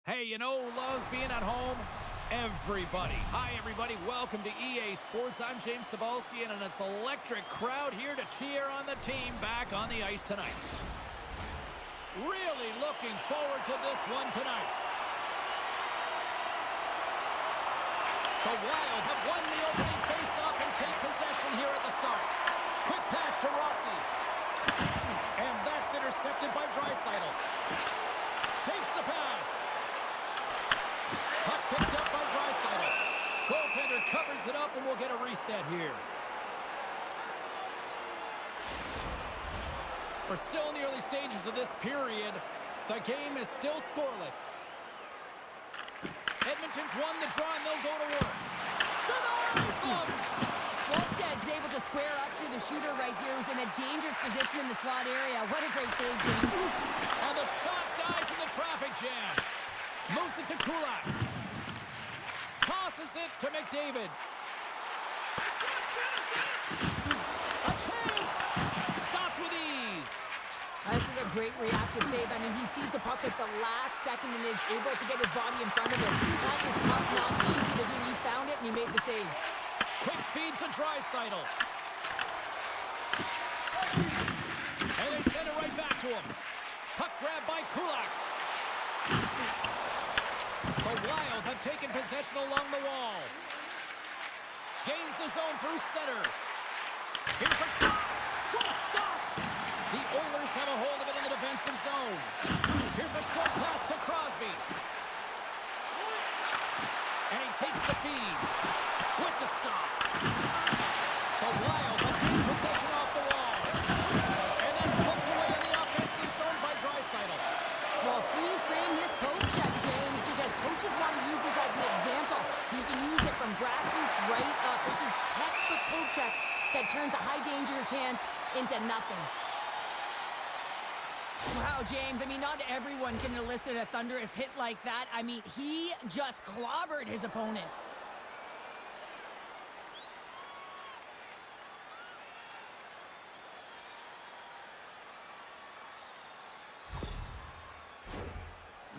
Hey, you know who loves being at home? Everybody. Hi, everybody. Welcome to EA Sports. I'm James Cebulski, and it's an electric crowd here to cheer on the team back on the ice tonight. Really looking forward to this one tonight. The Wild have won the opening faceoff and take possession here at the start. Quick pass to Rossi. And that's intercepted by Draisaitl. Takes the pass. Puck picked up by Draisaitl. Goaltender covers it up, and we'll get a reset here. We're still in the early stages of this period. The game is still scoreless. Edmonton's won the draw, and they'll go to work. Wallsted's able to square up to the shooter right here, who's in a dangerous position in the slot area. What a great save, James. And the shot dies in the traffic jam. Moves it to Kulak. Tosses it to McDavid. A chance! Stopped with ease. This is a great reactive save. I mean, he sees the puck at the last second and is able to get his body in front of it. That is tough, not easy to do. He found it and he made the save. Quick feed to Draisaitl. And they send it right back to him. Puck grab by Kulak. The Wild have taken possession along the wall. Gains the zone through center. Here's a shot. What a stop! The Oilers have a hold of it in the defensive zone. Here's a short pass to Crosby. And he takes the feed. With the stop. The Wild have taken possession off the wall. And that's poked away in the offensive zone by Draisaitl. Well, please frame this poke check, James, because coaches want to use this as an example. You can use it from grassroots right up. This is textbook poke check that turns a high danger chance into nothing. Wow, James, I mean, not everyone can elicit a thunderous hit like that. I mean, he just clobbered his opponent.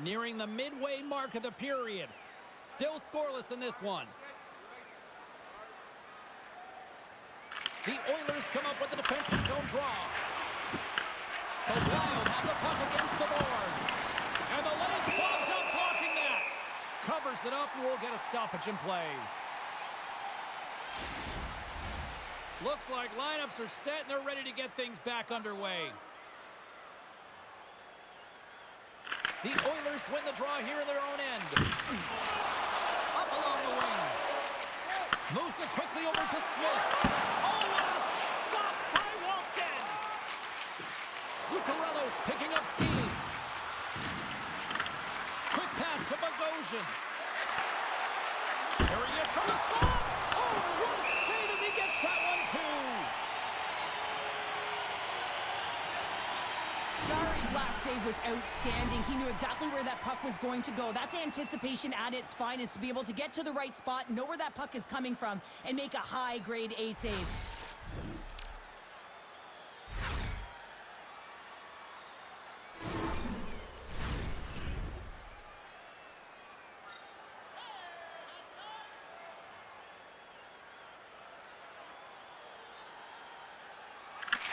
Nearing the midway mark of the period. Still scoreless in this one. The Oilers come up with the defensive zone draw. The Wild have the puck against the boards. And the lane's clogged up, blocking that. Covers it up, and we'll get a stoppage in play. Looks like lineups are set, and they're ready to get things back underway. The Oilers win the draw here in their own end. Up along the wing. Moves it quickly over to Smith. Oh, what a stop by Wallsted! Zuccarello's picking up steam. Quick pass to Bogosian. There he is from the slot. Oh, what a save as he gets that one, too. Jarry's last save was outstanding. He knew exactly where that puck was going to go. That's anticipation at its finest, to be able to get to the right spot, know where that puck is coming from, and make a high-grade A save.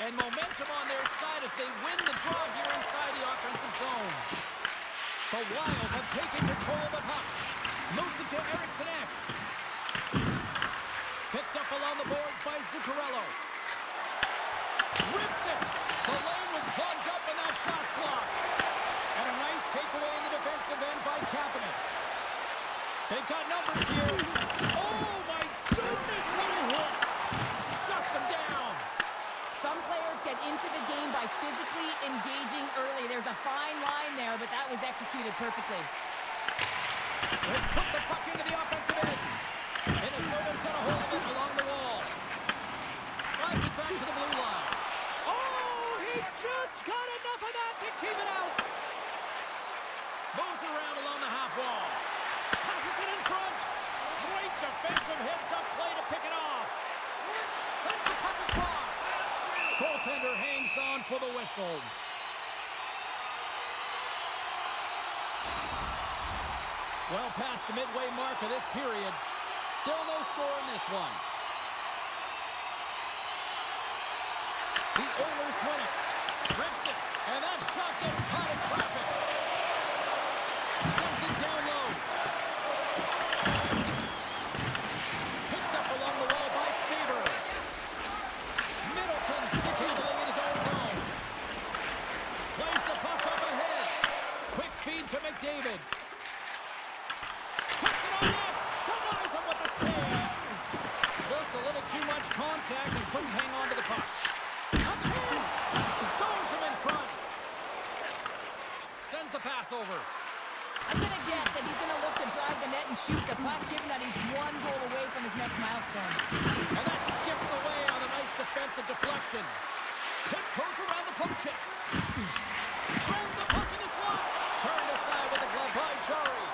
And momentum on their side as they win the draw here inside the offensive zone. The Wild have taken control of the puck. Moves it to Eriksson Ek. Picked up along the boards by Zuccarello. Rips it. The lane was plugged up and that shot's blocked. And a nice takeaway in the defensive end by Kapanen. They've got numbers here. Oh my goodness, what a hit. Shuts him down. Some players get into the game by physically engaging early. There's a fine line there, but that was executed perfectly. They put the puck into the offensive end. Minnesota's got a hold of it along the wall. Slides it back to the blue line. Oh, he just got enough of that to keep it out. Moves around along the half wall. Passes it in front. Great defensive heads-up play to pick it off. Sends the puck across. Goaltender hangs on for the whistle. Well past the midway mark of this period. Still no score in this one. The Oilers win it. Rips it. And that shot gets caught in traffic. Sends it down low. Picked up along the wall by Faber. Middleton stick handling in his own zone. Plays the puck up ahead. Quick feed to McDavid. Puts it on net. Denies him with the save. Just a little too much contact and couldn't hang on to the puck. A chance. Stones him in front. Sends the pass over. I'm going to guess that he's going to look to drive the net and shoot the puck, given that he's one goal away from his next milestone. And that skips away on a nice defensive deflection. Tiptoes around the poke check. Throws the puck in the slot. Turned aside with a glove by Jari.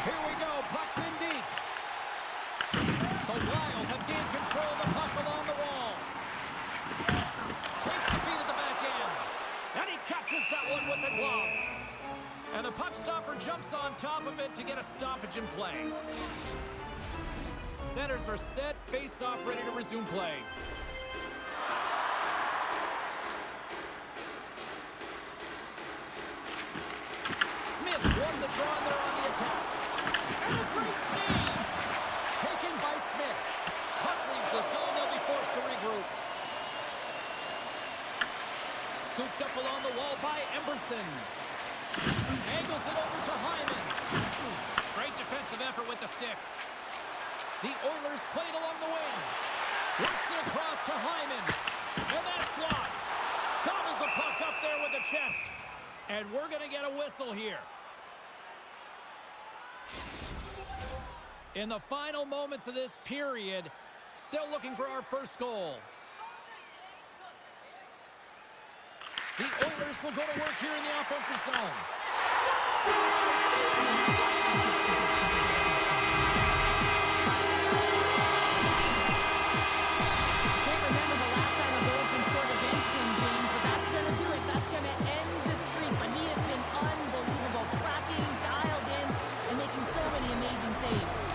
Here we go. Puck's in deep. The Wild have gained control of the puck along the wall. Takes the feed at the back end. And he catches that one with the glove. And the puck stopper jumps on top of it to get a stoppage in play. Centers are set. Face-off ready to resume play. Smith won the draw and they're on the attack. And a great save. Taken by Smith. Puck leaves the zone. They'll be forced to regroup. Scooped up along the wall by Emberson. Angles it over to Hyman. Great defensive effort with the stick. The Oilers played along the wing. Works their cross to Hyman. And that's blocked. Gobbles the puck up there with the chest. And we're going to get a whistle here. In the final moments of this period, still looking for our first goal. The Oilers will go to work here in the offensive zone. Can't remember the last time a goal's been scored against him, James, but that's going to do it. That's going to end the streak. But he has been unbelievable, tracking, dialed in, and making so many amazing saves.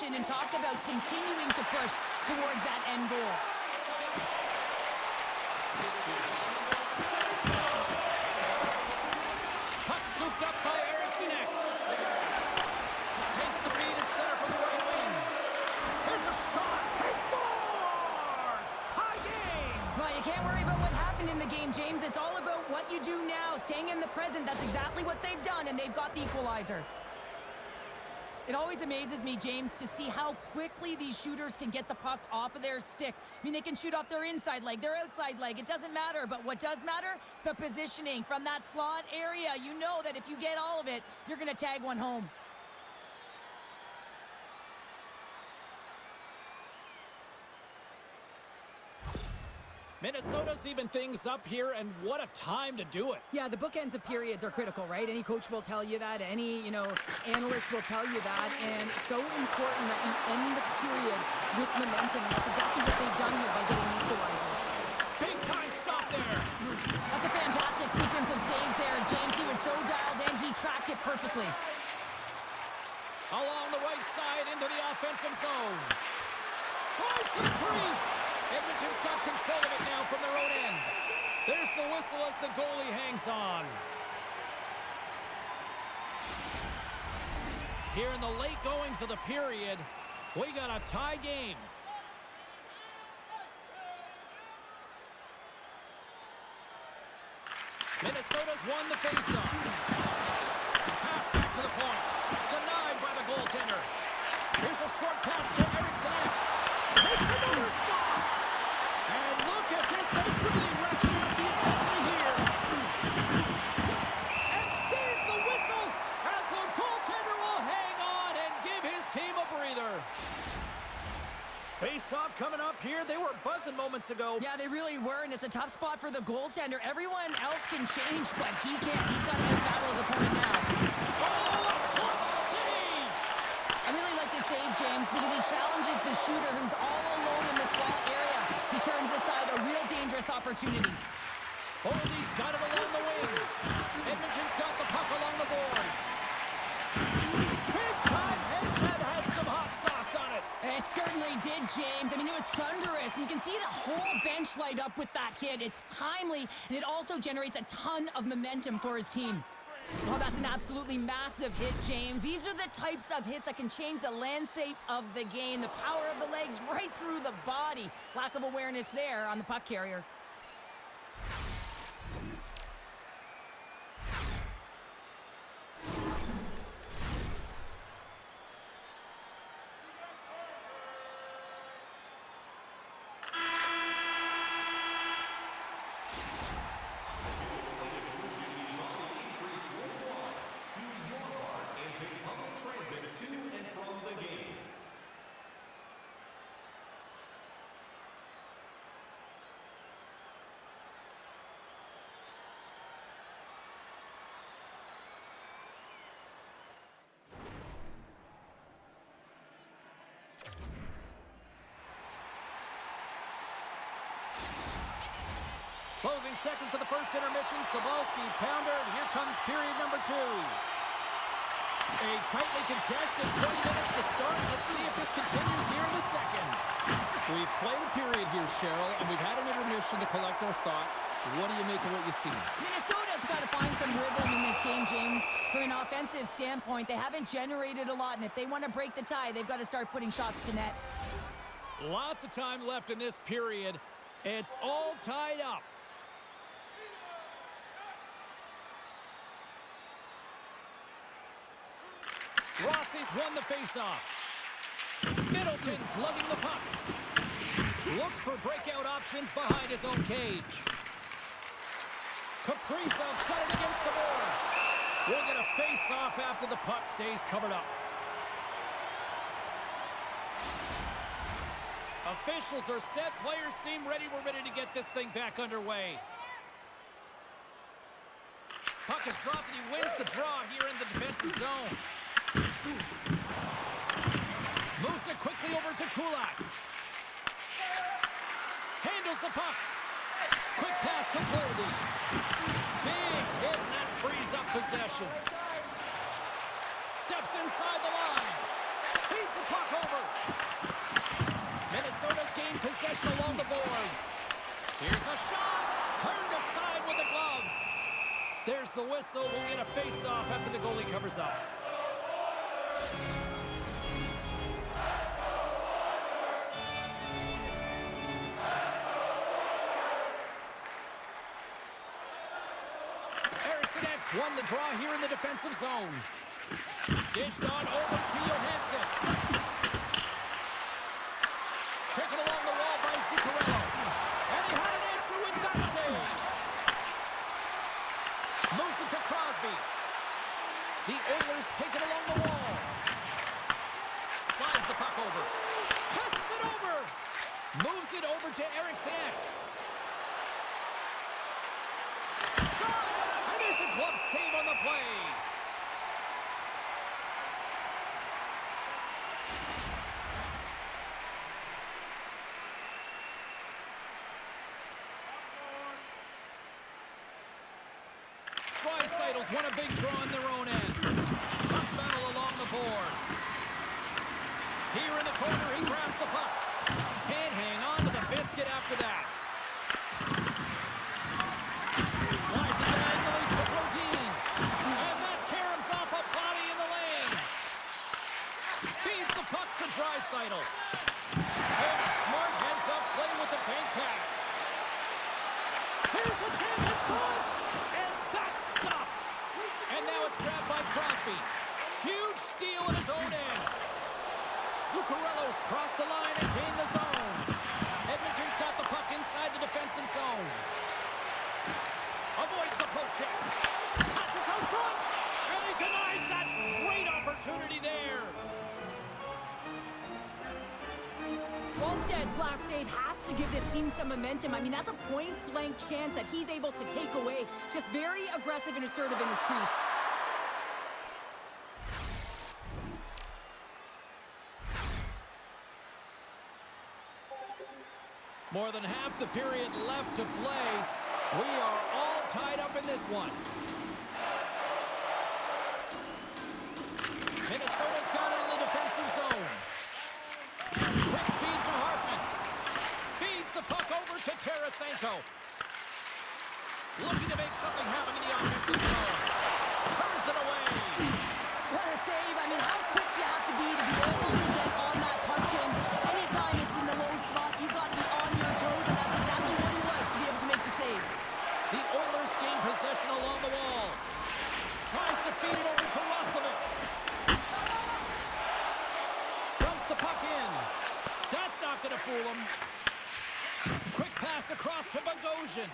And talked about continuing to push towards that end goal. Puck scooped up by Eriksson. Takes the feed and center from the right wing. Here's a shot. He scores! Tie game! Well, you can't worry about what happened in the game, James. It's all about what you do now, staying in the present. That's exactly what they've done, and they've got the equalizer. It always amazes me, James, to see how quickly these shooters can get the puck off of their stick. I mean, they can shoot off their inside leg, their outside leg. It doesn't matter. But what does matter? The positioning from that slot area. You know that if you get all of it, you're going to tag one home. Minnesota's even things up here, and what a time to do it. Yeah, the bookends of periods are critical, right? Any coach will tell you that. Any, analyst will tell you that. And so important that you end the period with momentum. That's exactly what they've done here by getting the equalizer. Big time stop there. That's a fantastic sequence of saves there, James. He was so dialed in, he tracked it perfectly. Along the right side into the offensive zone. Tries to crease. Edmonton's got control of it now from their own end. There's the whistle as the goalie hangs on. Here in the late goings of the period, we got a tie game. Minnesota's won the faceoff. Pass back to the point. Denied by the goaltender. Here's a short pass to Eriksson. Makes another stop. And look at this. They're really ratcheting up the intensity here. And there's the whistle as to go. Yeah, they really were, and it's a tough spot for the goaltender. Everyone else can change, but he can't. He's got to battle his opponent now. Oh, a clutch save! I really like the save, James, because he challenges the shooter who's all alone in the slot area. He turns aside a real dangerous opportunity. Oldie's got it along the wing. Edmonton's got the puck along the boards. Big time head that had some hot sauce on it. It certainly did, James. I mean, it was thunderous. You can see the whole bench light up with that hit. It's timely, and it also generates a ton of momentum for his team. Oh, that's an absolutely massive hit, James. These are the types of hits that can change the landscape of the game. The power of the legs right through the body. Lack of awareness there on the puck carrier. Closing seconds of the first intermission. Sobolski pounded. Here comes period number 2. A tightly contested 20 minutes to start. Let's see if this continues here in the second. We've played a period here, Cheryl, and we've had an intermission to collect our thoughts. What do you make of what you see? Minnesota's got to find some rhythm in this game, James. From an offensive standpoint, they haven't generated a lot, and if they want to break the tie, they've got to start putting shots to net. Lots of time left in this period. It's all tied up. Rossi's won the faceoff. Middleton's lugging the puck. Looks for breakout options behind his own cage. Kaprizov's got it against the boards. We'll get a face-off after the puck stays covered up. Officials are set. Players seem ready. We're ready to get this thing back underway. Puck is dropped and he wins the draw here in the defensive zone. Moves it quickly over to Kulak. Handles the puck. Quick pass to Goldie. Big hit, and that frees up possession. Steps inside the line. Feeds the puck over. Minnesota's gained possession along the boards. Here's a shot. Turned aside with a glove. There's the whistle. We'll get a face-off after the goalie covers up. Won the draw here in the defensive zone. Dished on over to Johansson. Taken along the wall by Zuccarello. And he had an answer with that save. Moves it to Crosby. The Oilers take it along the wall. Slides the puck over. Passes it over. Moves it over to Eriksson. Glove save on the play. Drysaitl's won a big draw on their own end. Puck battle along the boards. Here in the corner, he grabs the puck. Can't hang on to the biscuit after that. Slides it diagonally to Brodin. And that caroms off a body in the lane. Feeds the puck to Draisaitl. And a smart heads-up play with the bank pass. Here's a chance in front. And that's stopped. And now it's grabbed by Crosby. Huge steal in his own end. Zuccarello's crossed the line and gained the zone. Edmonton's got the puck inside the defensive zone. Avoids the poke check. Passes out front. And he denies that great opportunity there. 12 Wallstead's last save has to give this team some momentum. I mean, that's a point-blank chance that he's able to take away. Just very aggressive and assertive in his crease. More than half the period left to play. We are all tied up in this one. Minnesota's got it in the defensive zone. Quick feed to Hartman. Feeds the puck over to Tarasenko. Looking to make something happen in the offensive zone. Turns it away. What a save. I mean, how quick do you have to be able to get on that puck, James? Anytime it's in the low spot, you've got to be on your toes, and that's exactly what he was to be able to make the save. The Oilers gain possession along the wall. Tries to feed it over to Roslovic. Dumps the puck in. That's not going to fool him. Quick pass across to Bogosian.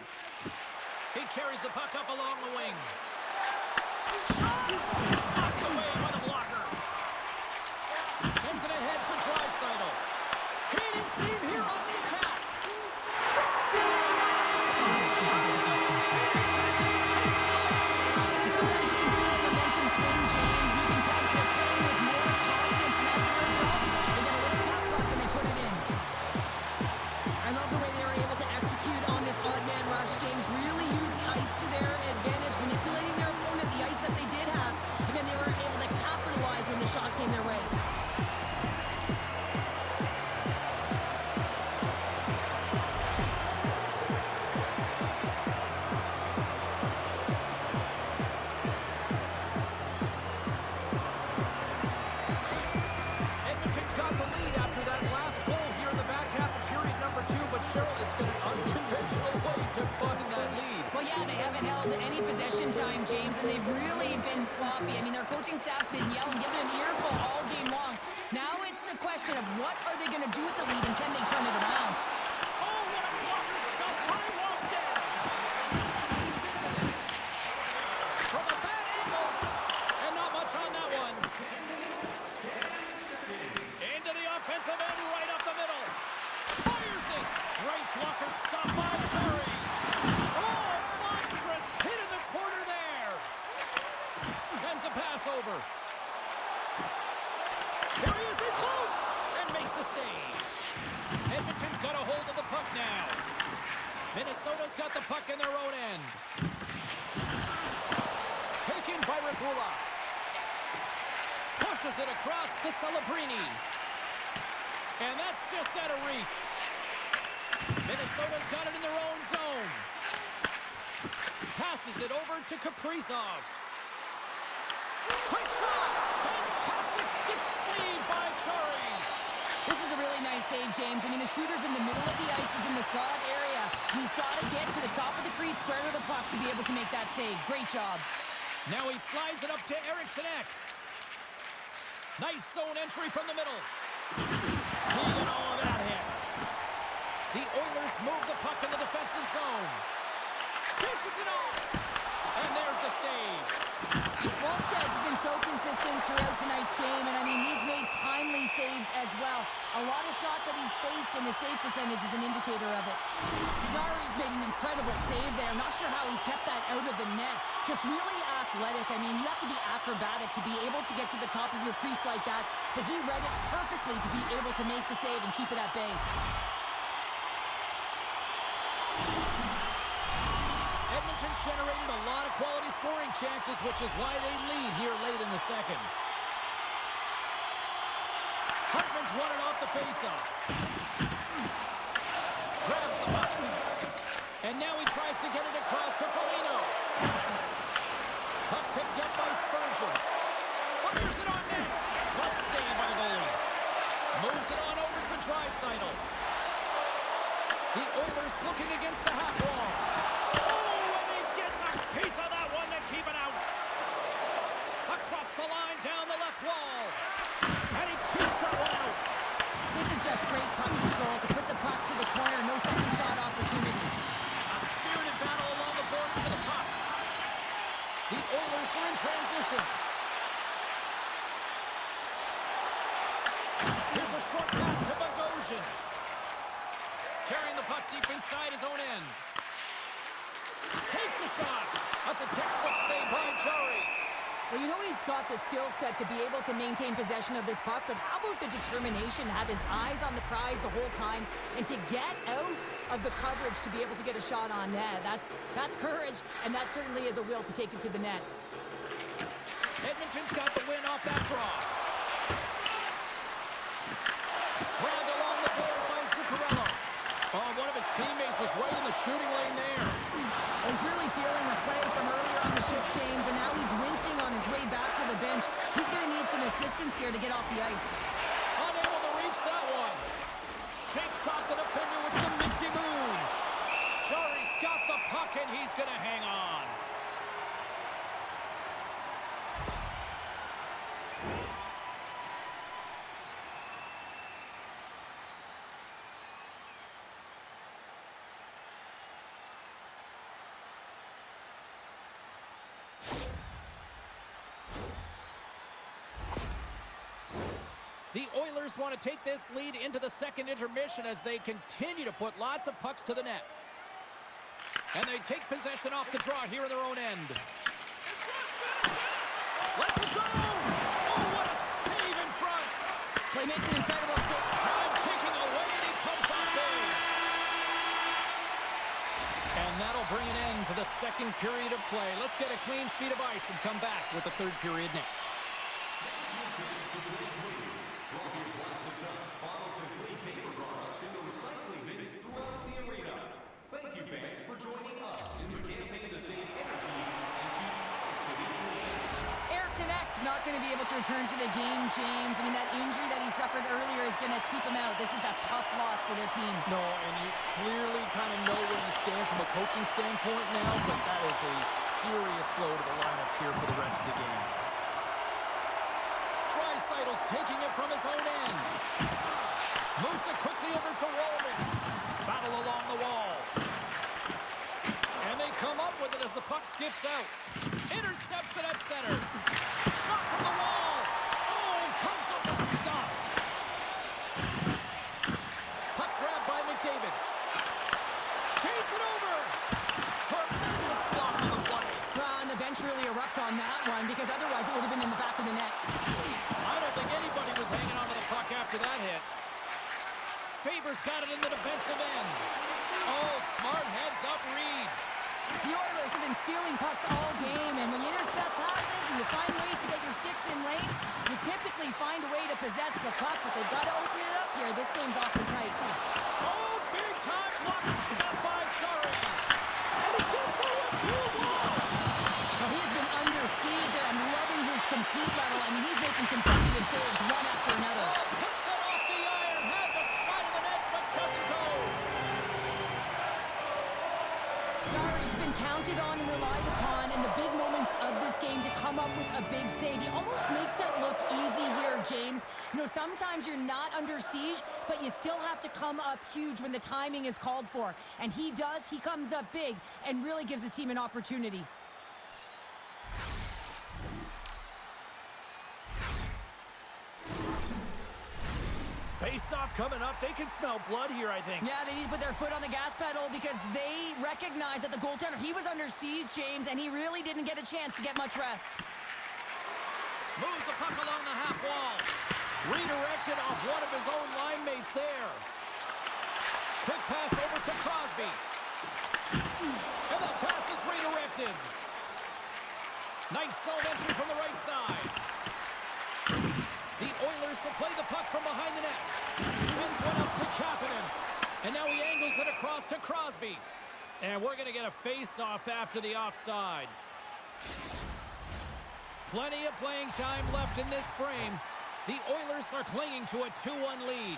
He carries the puck up along the wing. Stopped away by the blocker. Sends it ahead to Draisaitl. Gaining steam here on the attack. Sometimes you can feel the momentum swing, James. You can tell that they're playing with more confidence, and as a result, they get a little puck luck and they put it in. I love the way they were able to execute on this odd man rush, James. Really use the ice to their advantage, manipulating their opponent, the ice that they did have, and then they were able to capitalize when the shot came their way. Edmonton's got the lead after that last goal here in the back half of period number 2, but Cheryl, it's been an unconventional way to fund that lead. Well, yeah, they haven't held any possession time, James, and they've really been sloppy. I mean, their coaching staff's been yelling, giving an earful all game long. Now it's a question of what are they going to do with the lead, and can they turn it around? Oh, what a blocker stop by Wallstead! From a bad angle, and not much on that one. Into the offensive end, right up the middle. Fires it! Great blocker stop by Shuri. Oh, monstrous hit in the corner there. Sends a pass over. Here he is in close and makes the save. Edmonton's got a hold of the puck now. Minnesota's got the puck in their own end. Taken by Regula. Pushes it across to Celebrini. And that's just out of reach. Minnesota's got it in their own zone. Passes it over to Kaprizov. Quick shot! Fantastic stick save by Chari. This is a really nice save, James. I mean, the shooter's in the middle of the ice, is in the slot area, and he's got to get to the top of the crease, square to the puck to be able to make that save. Great job. Now he slides it up to Eriksson Ek. Nice zone entry from the middle. He got all of that hit. The Oilers move the puck in the defensive zone. Dishes it off. And there's the save. Wallstead's been so consistent throughout tonight's game, and I mean, he's made timely saves as well. A lot of shots that he's faced, and his save percentage is an indicator of it. Yari's made an incredible save there. Not sure how he kept that out of the net. Just really athletic. I mean, you have to be acrobatic to be able to get to the top of your crease like that, but he read it perfectly to be able to make the save and keep it at bay. Edmonton's generated a lot of quality scoring chances, which is why they lead here late in the second. Hartman's won it off the faceoff. Grabs the puck. And now he tries to get it across to Foligno. Puck picked up by Spurgeon. Fires it on net. Tough save by the goalie. Moves it on over to Draisaitl. The Oilers looking against the half wall. Piece of that one to keep it out. Across the line, down the left wall. And he keeps that one out. This is just great puck control to put the puck to the corner. No second shot opportunity. A spirited battle along the boards for the puck. The Oilers are in transition. Here's a short pass to Bogosian. carrying the puck deep inside his own end. Takes a shot. That's a textbook save by Jarry. Well, you know he's got the skill set to be able to maintain possession of this puck, but how about the determination to have his eyes on the prize the whole time and to get out of the coverage to be able to get a shot on net? That's courage, and that certainly is a will to take it to the net. Edmonton's got the win off that draw. Grabbed along the board by Zuccarello. Oh, one of his teammates was right in the shooting lane there. He's really feeling the play from earlier on the shift, James, and now he's wincing on his way back to the bench. He's going to need some assistance here to get off the ice. Unable to reach that one. Shakes off the defender with some nifty moves. Jarry's got the puck, and he's going to hang on. The Oilers want to take this lead into the second intermission as they continue to put lots of pucks to the net. And they take possession off the draw here in their own end. Let's it go! Oh, what a save in front! Well, he makes an incredible save. Time ticking away, and he comes off big. And that'll bring an end to the second period of play. Let's get a clean sheet of ice and come back with the third period next. Not going to be able to return to the game, James. I mean, that injury that he suffered earlier is going to keep him out. This is a tough loss for their team. No, and you clearly kind of know where you stand from a coaching standpoint now, but that is a serious blow to the lineup here for the rest of the game. Draisaitl's taking it from his own end. Moves it quickly over to Roman. Battle along the wall. And they come up with it as the puck skips out. Intercepts it at center. Shot from the wall. Oh, comes up with a stop. Puck grabbed by McDavid. Feeds it over. Tremendous block on the play. And the bench really erupts on that one because otherwise it would have been in the back of the net. I don't think anybody was hanging onto the puck after that hit. Faber's got it in the defensive end. Oh, smart heads-up read. The Oilers have been stealing pucks all game, and when you intercept passes and you find ways to get your sticks in lanes, you typically find a way to possess the puck, but they've got to open it up here. This game's awfully tight. Oh, big-time block stop by Jarry. And he gets the 1-2 wall. Well, he's been under siege, and I'm loving his compete level. I mean, he's making consecutive saves one after another. Oh, puts it off the iron, had the side of the net, but doesn't go. Jarry's been counted on and relied upon in the big moments of this game to come up with a big save. He almost makes it look easy here, James. You know, sometimes you're not under siege, but you still have to come up huge when the timing is called for. And he does. He comes up big and really gives his team an opportunity. Face-off coming up. They can smell blood here, I think. Yeah, they need to put their foot on the gas pedal because they recognize that the goaltender, he was under siege, James, and he really didn't get a chance to get much rest. Moves the puck along the half wall. Redirected off one of his own line mates there. Quick pass over to Crosby. And that pass is redirected. Nice zone entry from the right side. The Oilers will play the puck from behind the net. Sends one up to Kapanen. And now he angles it across to Crosby. And we're going to get a face-off after the offside. Plenty of playing time left in this frame. The Oilers are clinging to a 2-1 lead.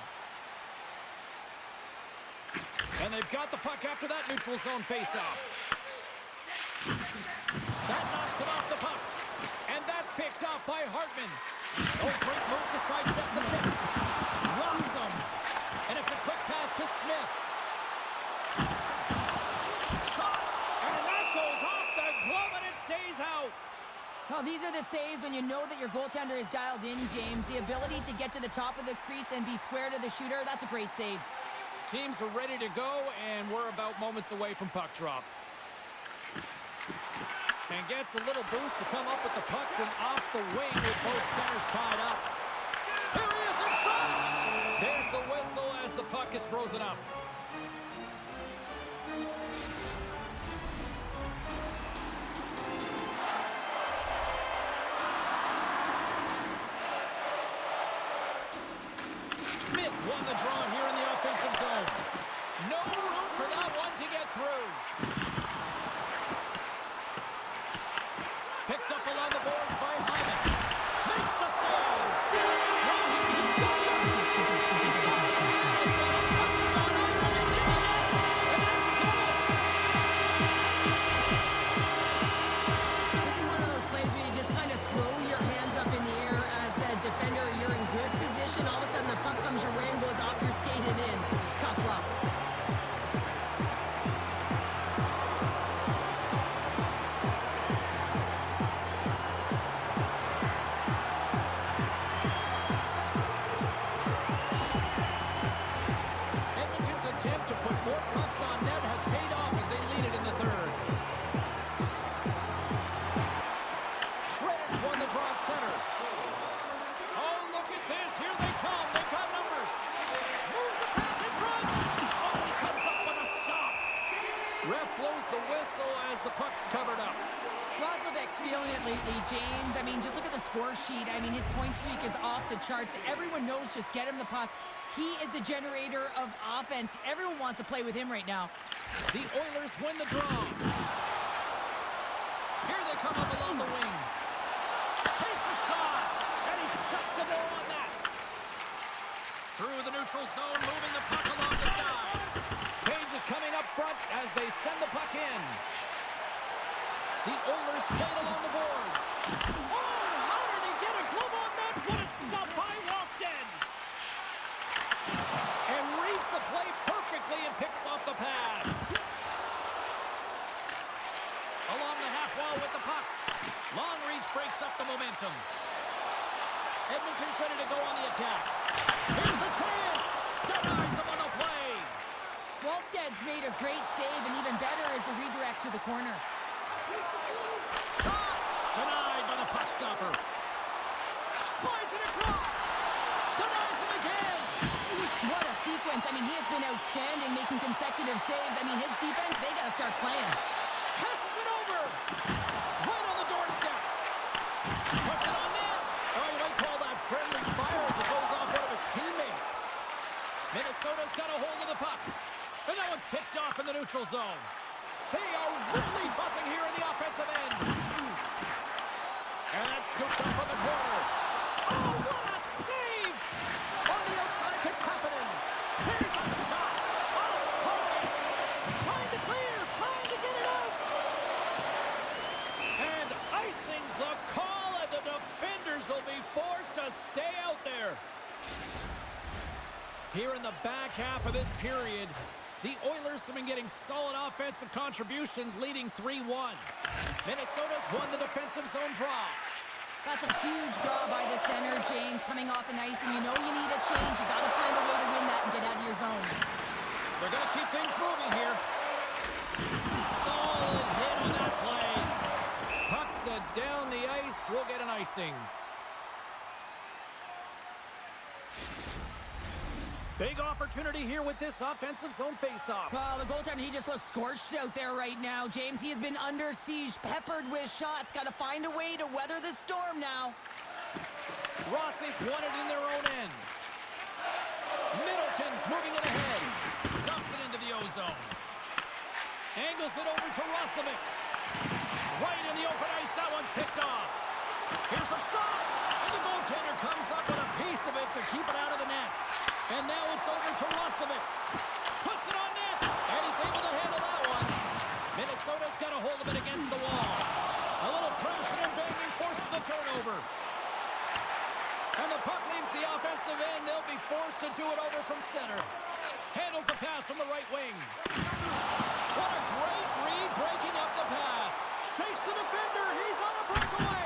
And they've got the puck after that neutral zone face-off. That knocks it off the puck. And that's picked up by Hartman. Oh, great move to sidestep the pick. Rocks him. And it's a quick pass to Smith. Shot. And that goes off the glove and it stays out. Well, these are the saves when you know that your goaltender is dialed in, James. The ability to get to the top of the crease and be square to the shooter, that's a great save. teams are ready to go, and we're about moments away from puck drop. And gets a little boost to come up with the puck from off the wing with both centers tied up. Here he is in front! There's the whistle as the puck is frozen up. Smith won the draw here in the offensive zone. No room for that one to get through. Picked up along the boards by Hyman. Makes the save. Now he scores. He got it out, but it must have gone over and it's in the net. And that's a goal. This is one of those plays where you just kind of throw your hands up in the air as a defender. You're in good position. All of a sudden the puck comes your way and goes off your skate and in. Tough luck. Edmonton's attempt to put more pucks on net has paid off as they lead it in the third. Shredders won the draw at center. Oh, look at this. Here they come. They've got numbers. Moves a pass in front. Oh, he comes up with a stop. Ref blows the whistle as the puck's covered up. Roslovic's feeling it lately, James. I mean, just look at the score sheet. I mean, his point streak is off the charts. Everyone knows just get him the puck. He is the generator of offense. Everyone wants to play with him right now. The Oilers win the draw. Here they come up along the wing. Takes a shot, and he shuts the door on that. Through the neutral zone, moving the puck along the side. Page is coming up front as they send the puck in. The Oilers played along the boards. Oh, how did he get a glove on that? What a stop by Walston. And reads the play perfectly and picks off the pass. Along the half wall with the puck. Long reach breaks up the momentum. Edmonton's ready to go on the attack. Here's a chance. Denies him on the play. Wallsted's made a great save, and even better is the redirect to the corner. Shot! Denied by the puck stopper. Slides it across. Denies him again. What a sequence. I mean, he has been outstanding, making consecutive saves. I mean, his defense, they got to start playing. Passes it over. Right on the doorstep. Puts it on net. Oh, you might call that friendly fire as it goes off one of his teammates. Minnesota's got a hold of the puck. And that one's picked off in the neutral zone. They are really buzzing here in the offensive end. And that's scooped up from the corner. Oh, what a save! On the outside to Kapanen. Here's a shot. Off target. Trying to clear. Trying to get it out. And icing's the call, and the defenders will be forced to stay out there. Here in the back half of this period, the Oilers have been getting solid offensive contributions, leading 3-1. Minnesota's won the defensive zone draw. That's a huge draw by the center, James, coming off an ice, and you know you need a change. You got to find a way to win that and get out of your zone. They're going to keep things moving here. Solid hit on that play. Puck set down the ice. We'll get an icing. Big opportunity here with this offensive zone faceoff. Well, the goaltender, he just looks scorched out there right now. James, he has been under siege, peppered with shots. Got to find a way to weather the storm now. Rossi's won it in their own end. Middleton's moving it ahead. Dumps it into the O-zone. Angles it over to Roslovic. Right in the open ice. That one's picked off. Here's a shot. And the goaltender comes up with a piece of it to keep it out of the net. And now it's over to Roslovic. Puts it on net. And he's able to handle that one. Minnesota's got a hold of it against the wall. A little crashing and banging forces the turnover. And the puck leaves the offensive end. They'll be forced to do it over from center. Handles the pass from the right wing. What a great read breaking up the pass. Shakes the defender. He's on a breakaway.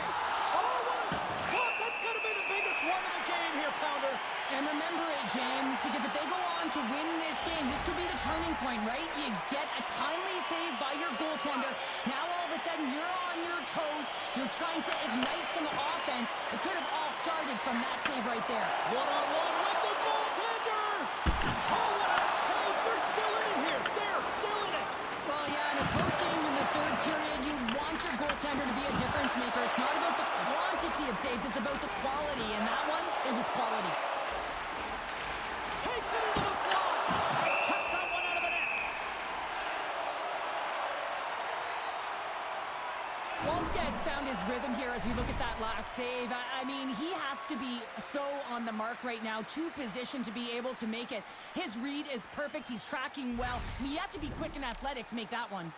Oh, what a stop. That's going to be the biggest one of the game here, Pounder. And remember it, James, because if they go on on to win this game. This could be the turning point, right? You get a timely save by your goaltender. Now all of a sudden you're on your toes. You're trying to ignite some offense. It could have all started from that save right there. One-on-one with the goaltender! Oh, what a save! They're still in it here! They're still in it! Well, yeah, in a close game in the third period, you want your goaltender to be a difference maker. It's not about the quantity of saves, it's about the quality. And that one, it was quality. Takes it into the slot and kept that one out of the net. Wallstead found his rhythm here as we look at that last save. I mean, he has to be so on the mark right now, too positioned to be able to make it. His read is perfect. He's tracking well. I mean, you have to be quick and athletic to make that one.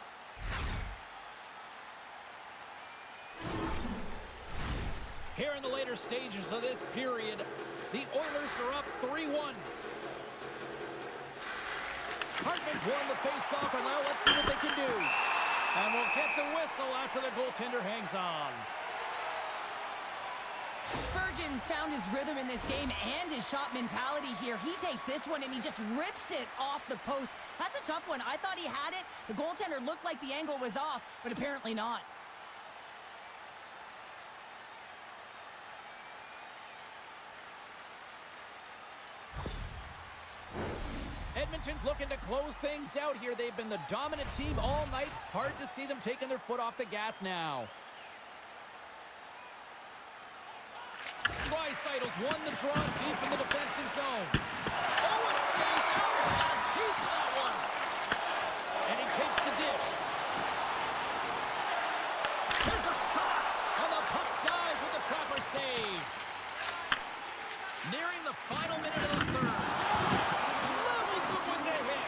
Here in the later stages of this period, the Oilers are up 3-1. Hartman's won the face-off, and now let's see what they can do. And we'll get the whistle after the goaltender hangs on. Spurgeon's found his rhythm in this game and his shot mentality here. He takes this one and he just rips it off the post. That's a tough one. I thought he had it. The goaltender looked like the angle was off, but apparently not. Edmonton's looking to close things out here. They've been the dominant team all night. Hard to see them taking their foot off the gas now. Draisaitl's won the draw deep in the defensive zone. Oh, it stays out. He got a piece of that one. And he takes the dish. There's a shot. And the puck dies with the Trapper save. Nearing the final minute of the third. Levels him with the hit.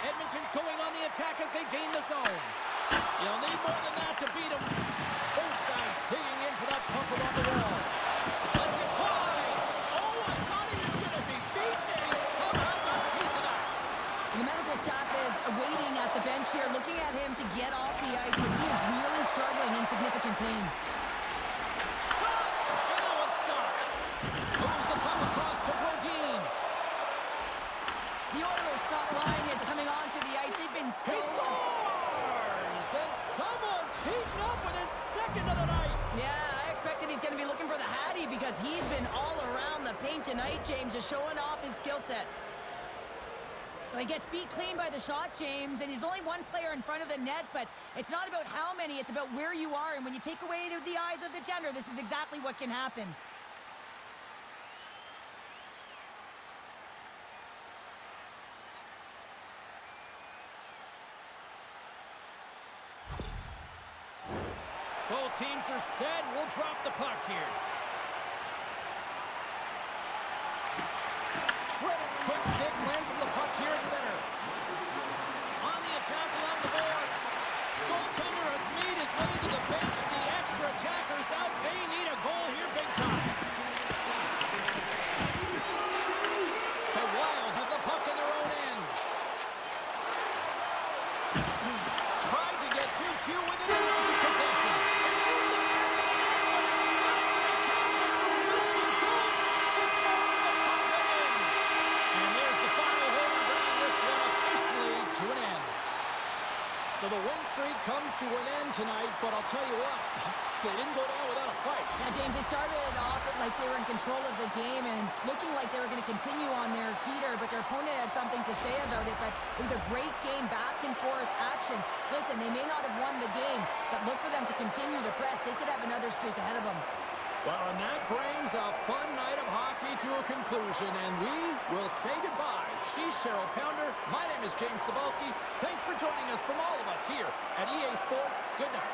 Edmonton's going on the attack as they gain the zone. You'll need more than that to beat him. Both sides digging in for that puck along the wall. Let's it fly. Oh, I thought he was going to be beaten, and he somehow got a piece of that. The medical staff is waiting at the bench here, looking at him to get off the ice, but he is really struggling in significant pain. Shot! And that one stopped. Moves the puck across to Brodin. The Oilers' top line is coming onto the ice. They've been so... He scores! And someone's heating up with his second of the night. Yeah, I expected he's going to be looking for the Hattie because he's been all around the paint tonight, James, just showing off his skill set. Well, he gets beat clean by the shot, James, and he's only one player in front of the net, but it's not about how many, it's about where you are, and when you take away the eyes of the defender, this is exactly what can happen. Both teams are set. We'll drop the puck here. Shredded's quick stick lands on the puck here at center. On the attack along the boards. Goaltender has made his way to the bench. The extra attacker's out. They need a goal here big time. The Wild have the puck in their own end. Tried to get 2-2 with it and loses possession. So the win streak comes to an end tonight, but I'll tell you what, they didn't go down without a fight. Now, James, they started off like they were in control of the game and looking like they were going to continue on their heater, but their opponent had something to say about it. But it was a great game, back and forth action. Listen, they may not have won the game, but look for them to continue to press. They could have another streak ahead of them. Well, and that brings a fun night of hockey to a conclusion, and we will say goodbye. She's Cheryl Pounder. My name is James Cebulski. Thanks for joining us from all of us here at EA Sports. Good night.